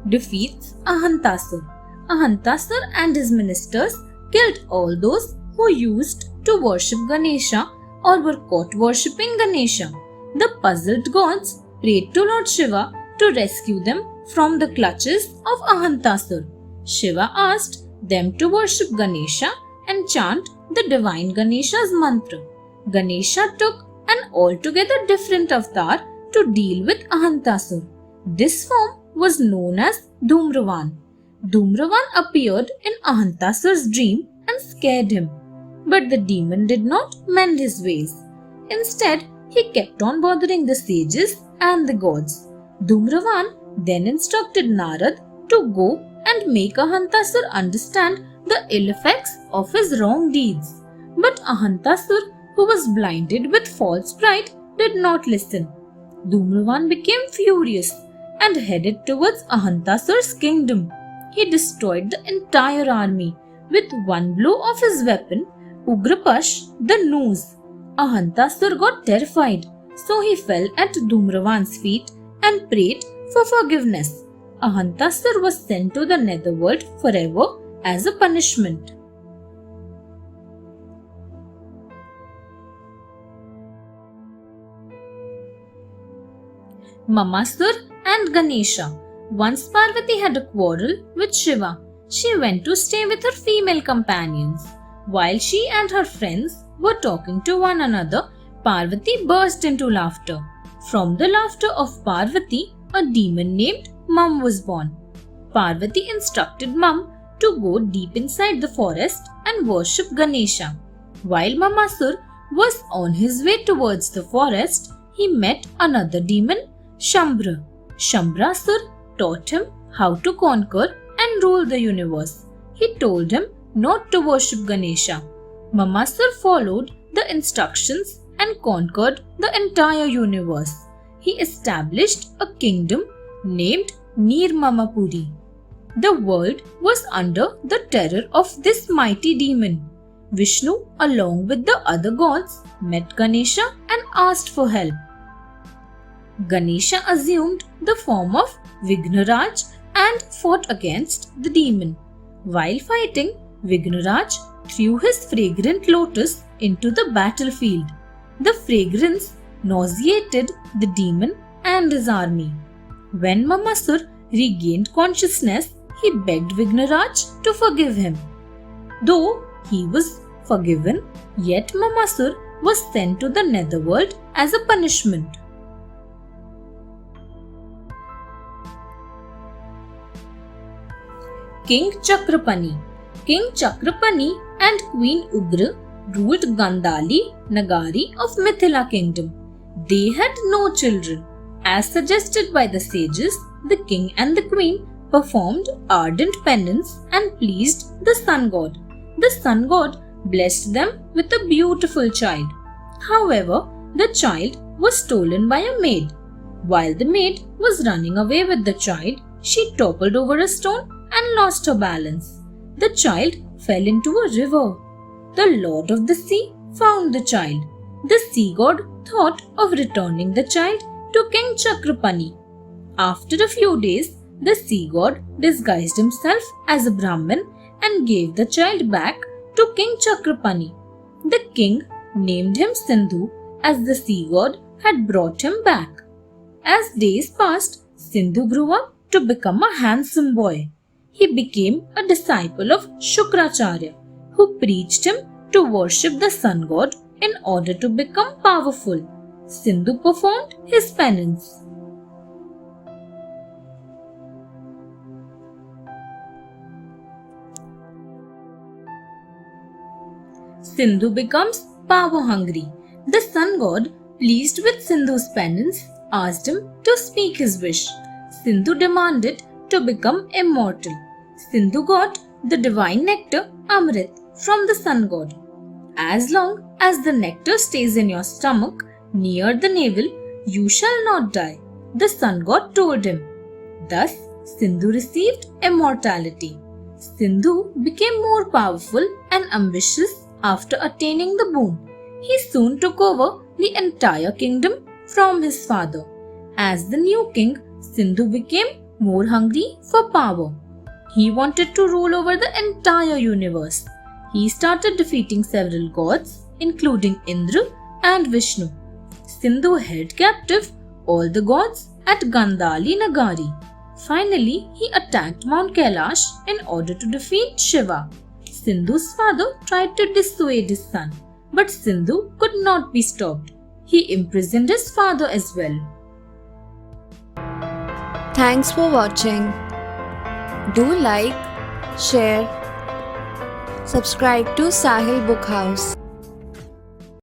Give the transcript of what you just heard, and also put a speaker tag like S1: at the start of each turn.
S1: defeats Ahantasur. Ahantasur and his ministers killed all those who used to worship Ganesha or were caught worshipping Ganesha. The puzzled gods prayed to Lord Shiva to rescue them from the clutches of Ahantasur. Shiva asked them to worship Ganesha and chant the divine Ganesha's mantra. Ganesha took an altogether different avatar to deal with Ahantasur. This form was known as Dhumravan. Dhumravan appeared in Ahantasur's dream and scared him. But the demon did not mend his ways. Instead, he kept on bothering the sages and the gods. Dhumravan then instructed Narad to go and make Ahantasur understand the ill effects of his wrong deeds. But Ahantasur, who was blinded with false pride, did not listen. Dhumravan became furious and headed towards Ahantasur's kingdom. He destroyed the entire army with one blow of his weapon, Ugrapash, the nose. Ahantasur got terrified, so he fell at Dhumravan's feet and prayed for forgiveness. Ahantasur was sent to the netherworld forever as a punishment. Mamasur and Ganesha. Once Parvati had a quarrel with Shiva. She went to stay with her female companions. While she and her friends were talking to one another, Parvati burst into laughter. From the laughter of Parvati, a demon named Mum was born. Parvati instructed Mum to go deep inside the forest and worship Ganesha. While Mamasur was on his way towards the forest, he met another demon, Shambhra. Shambhrasur taught him how to conquer and rule the universe. He told him not to worship Ganesha. Mamasur followed the instructions and conquered the entire universe. He established a kingdom named Nirmamapuri. The world was under the terror of this mighty demon. Vishnu, along with the other gods, met Ganesha and asked for help. Ganesha assumed the form of Vighnaraj and fought against the demon. While fighting, Vighnaraj threw his fragrant lotus into the battlefield. The fragrance nauseated the demon and his army. When Mamasur regained consciousness, he begged Vighnaraj to forgive him. Though he was forgiven, yet Mamasur was sent to the netherworld as a punishment. King Chakrapani. King Chakrapani and Queen Ugra ruled Gandhali Nagari of Mithila kingdom. They had no children. As suggested by the sages, the king and the queen performed ardent penance and pleased the sun god. The sun god blessed them with a beautiful child. However, the child was stolen by a maid. While the maid was running away with the child, she toppled over a stone and lost her balance. The child fell into a river. The Lord of the Sea found the child. The sea god thought of returning the child to King Chakrapani. After a few days, the sea god disguised himself as a Brahmin and gave the child back to King Chakrapani. The king named him Sindhu as the sea god had brought him back. As days passed, Sindhu grew up to become a handsome boy. He became a disciple of Shukracharya, who preached him to worship the sun god in order to become powerful. Sindhu performed his penance. Sindhu becomes power hungry. The sun god, pleased with Sindhu's penance, asked him to speak his wish. Sindhu demanded to become immortal. Sindhu got the divine nectar Amrit from the sun god. As long as the nectar stays in your stomach near the navel, you shall not die, the sun god told him. Thus, Sindhu received immortality. Sindhu became more powerful and ambitious after attaining the boon. He soon took over the entire kingdom from his father. As the new king, Sindhu became more hungry for power. He wanted to rule over the entire universe. He started defeating several gods, including Indra and Vishnu. Sindhu held captive all the gods at Gandhali Nagari. Finally, he attacked Mount Kailash in order to defeat Shiva. Sindhu's father tried to dissuade his son, but Sindhu could not be stopped. He imprisoned his father as well.
S2: Thanks for watching. Do like, share, subscribe to Sahil Book House.